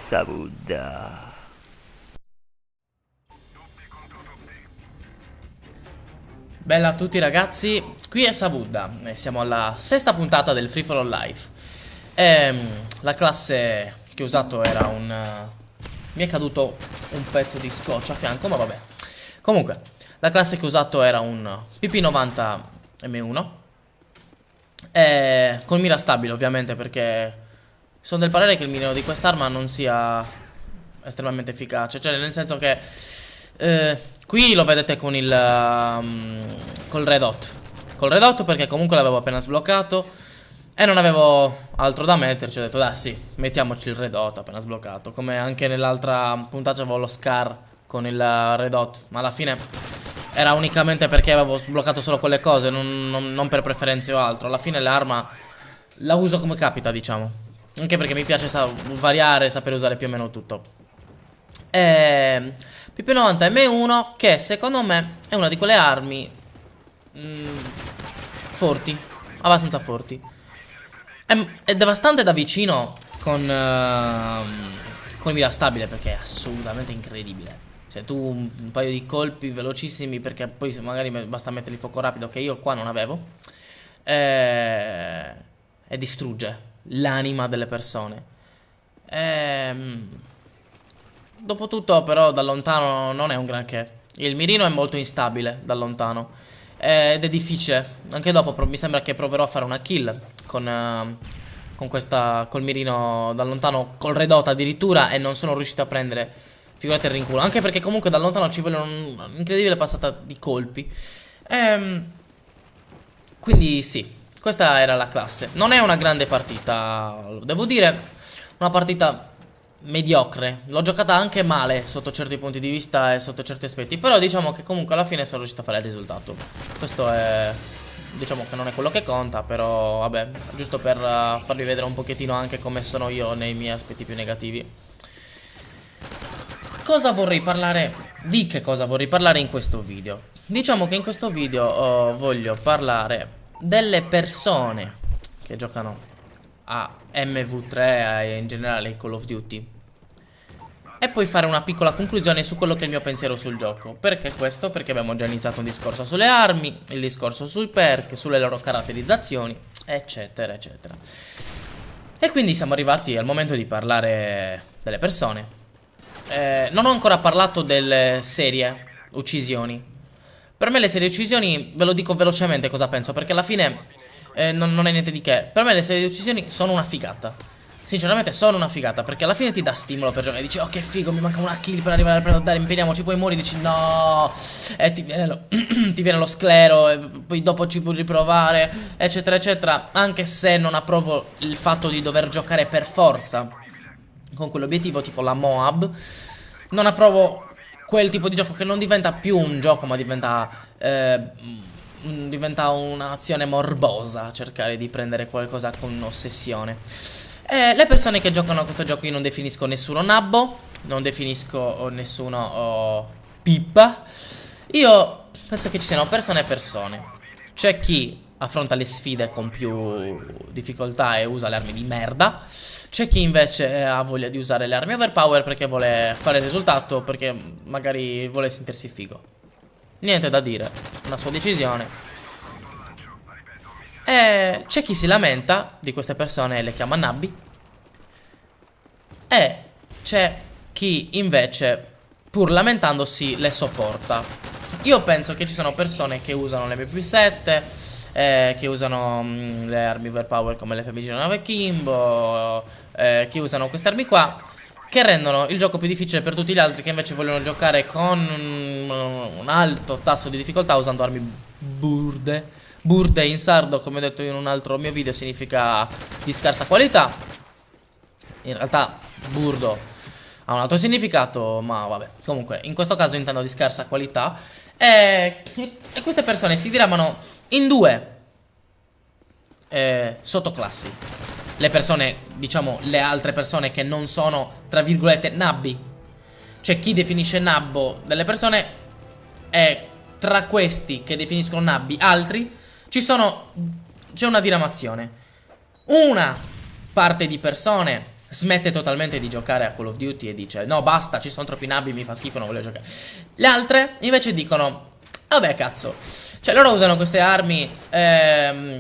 Sabudda. Bella a tutti ragazzi, qui è Sabudda e siamo alla sesta puntata del Free for All Life. La classe che ho usato era un... mi è caduto un pezzo di scotch a fianco, ma vabbè. Comunque, la classe che ho usato era un PP90 M1 con mira stabile ovviamente, perché sono del parere che il mirino di quest'arma non sia estremamente efficace. Cioè nel senso che qui lo vedete con il col red hot. Col red hot perché comunque l'avevo appena sbloccato e non avevo altro da metterci. Ho detto dai sì, mettiamoci il red hot appena sbloccato. Come anche nell'altra puntata avevo lo Scar con il red hot, ma alla fine era unicamente perché avevo sbloccato solo quelle cose, non per preferenze o altro. Alla fine l'arma la uso come capita, diciamo. Anche perché mi piace variare, sapere usare più o meno tutto. PP90 M1 che secondo me è una di quelle armi forti, abbastanza forti. È devastante da vicino con mira stabile perché è assolutamente incredibile. Cioè tu un paio di colpi velocissimi, perché poi magari basta metterli fuoco rapido, che io qua non avevo, e distrugge l'anima delle persone. Dopotutto però da lontano non è un granché. Il mirino è molto instabile da lontano ed è difficile. Anche dopo mi sembra che proverò a fare una kill con questa, col mirino da lontano, col red hot addirittura, e non sono riuscito a prendere, figurate il rinculo. Anche perché comunque da lontano ci vuole un'incredibile passata di colpi. Quindi sì, questa era la classe. Non è una grande partita, devo dire. Una partita mediocre. L'ho giocata anche male sotto certi punti di vista e sotto certi aspetti, però diciamo che comunque alla fine sono riuscito a fare il risultato. Questo è... diciamo che non è quello che conta, però vabbè, giusto per farvi vedere un pochettino anche come sono io nei miei aspetti più negativi. Cosa vorrei parlare? Di che cosa vorrei parlare in questo video? Diciamo che in questo video voglio parlare delle persone che giocano a MV3 e in generale Call of Duty, e poi fare una piccola conclusione su quello che è il mio pensiero sul gioco. Perché questo? Perché abbiamo già iniziato un discorso sulle armi, il discorso sui perk, sulle loro caratterizzazioni, eccetera eccetera. E quindi siamo arrivati al momento di parlare delle persone. Non ho ancora parlato delle serie uccisioni. Per me le serie uccisioni, ve lo dico velocemente cosa penso, perché alla fine non è niente di che. Per me le serie di uccisioni sono una figata. Sinceramente sono una figata, perché alla fine ti dà stimolo per giocare. Dici oh che figo, mi manca una kill per arrivare al primo. Dai, impegniamoci. Poi muori, dici no, e ti viene ti viene lo sclero, e poi dopo ci puoi riprovare, eccetera eccetera. Anche se non approvo il fatto di dover giocare per forza con quell'obiettivo, tipo la Moab. Non approvo quel tipo di gioco che non diventa più un gioco, ma diventa un'azione morbosa, cercare di prendere qualcosa con ossessione. Le persone che giocano a questo gioco io non definisco nessuno nabbo, non definisco nessuno pippa. Io penso che ci siano persone e persone. C'è chi affronta le sfide con più difficoltà e usa le armi di merda. C'è chi invece ha voglia di usare le armi overpower perché vuole fare il risultato, perché magari vuole sentirsi figo. Niente da dire, una sua decisione. E c'è chi si lamenta di queste persone e le chiama nabbi. E c'è chi invece, pur lamentandosi, le sopporta. Io penso che ci sono persone che usano le MP7, che usano le armi overpower come le FMG9 Kimbo, che usano queste armi qua, che rendono il gioco più difficile per tutti gli altri che invece vogliono giocare con un alto tasso di difficoltà usando armi burde. Burde in sardo, come ho detto in un altro mio video, significa di scarsa qualità. In realtà burdo ha un altro significato, ma vabbè. Comunque in questo caso intendo di scarsa qualità. E queste persone si diramano in due sottoclassi. Le persone, diciamo, le altre persone che non sono, tra virgolette, nabbi. C'è chi definisce nabbo delle persone, e tra questi che definiscono nabbi altri c'è una diramazione. Una parte di persone smette totalmente di giocare a Call of Duty e dice no basta, ci sono troppi nabbi, mi fa schifo, non voglio giocare. Le altre invece dicono vabbè cazzo, cioè loro usano queste armi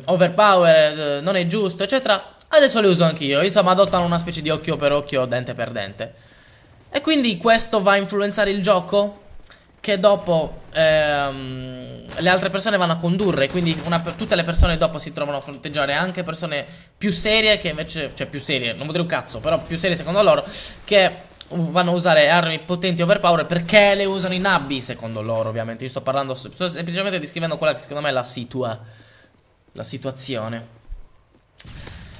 overpowered, non è giusto eccetera, adesso le uso anch'io, insomma adottano una specie di occhio per occhio, dente per dente. E quindi questo va a influenzare il gioco, che dopo le altre persone vanno a condurre. Quindi tutte le persone dopo si trovano a fronteggiare anche persone più serie, che invece, cioè più serie, non vuol dire un cazzo, però più serie secondo loro, che vanno a usare armi potenti overpower perché le usano i nabbi, secondo loro ovviamente. Io sto parlando, sto semplicemente descrivendo quella che secondo me è la situazione.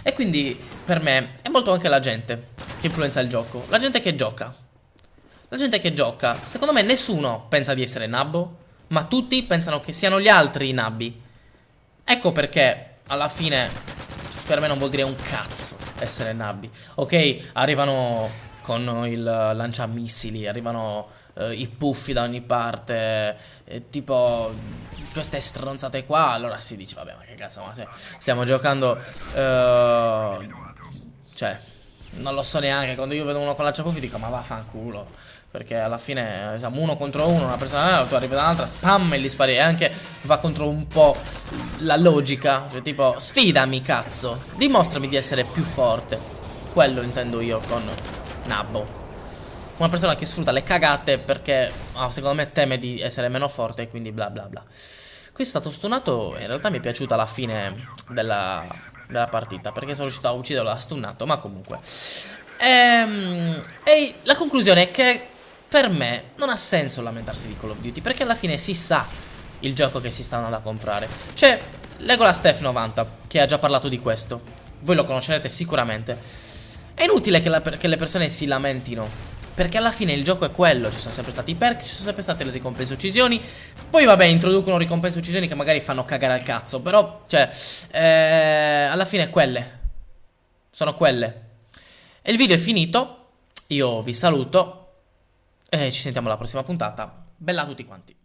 E quindi per me è molto anche la gente che influenza il gioco. La gente che gioca. La gente che gioca, secondo me nessuno pensa di essere nabbo, ma tutti pensano che siano gli altri i nabbi. Ecco perché alla fine per me non vuol dire un cazzo essere nabbi. Ok, arrivano con il lanciamissili, arrivano i puffi da ogni parte, tipo queste stronzate qua. Allora si dice vabbè, ma che cazzo, ma se stiamo giocando cioè non lo so neanche. Quando io vedo uno con lanciapuffi dico ma vaffanculo, perché alla fine siamo uno contro uno, una persona, tu arrivi dall'altra, pam, e li spari. E anche va contro un po' la logica, cioè tipo sfidami cazzo, dimostrami di essere più forte. Quello intendo io con nabbo. Una persona che sfrutta le cagate perché secondo me teme di essere meno forte e quindi bla bla bla. Qui è stato stunnato, in realtà mi è piaciuta la fine della partita, perché sono riuscito a ucciderlo, l'ha stunnato, ma comunque. E la conclusione è che per me non ha senso lamentarsi di Call of Duty, perché alla fine si sa il gioco che si sta andando a comprare. C'è Legolas F90 che ha già parlato di questo, voi lo conoscerete sicuramente. È inutile che le persone si lamentino, perché alla fine il gioco è quello. Ci sono sempre stati i perk, ci sono sempre state le ricompense uccisioni. Poi vabbè, introducono ricompense uccisioni che magari fanno cagare al cazzo, però cioè alla fine quelle sono quelle. E il video è finito. Io vi saluto e ci sentiamo alla prossima puntata. Bella a tutti quanti.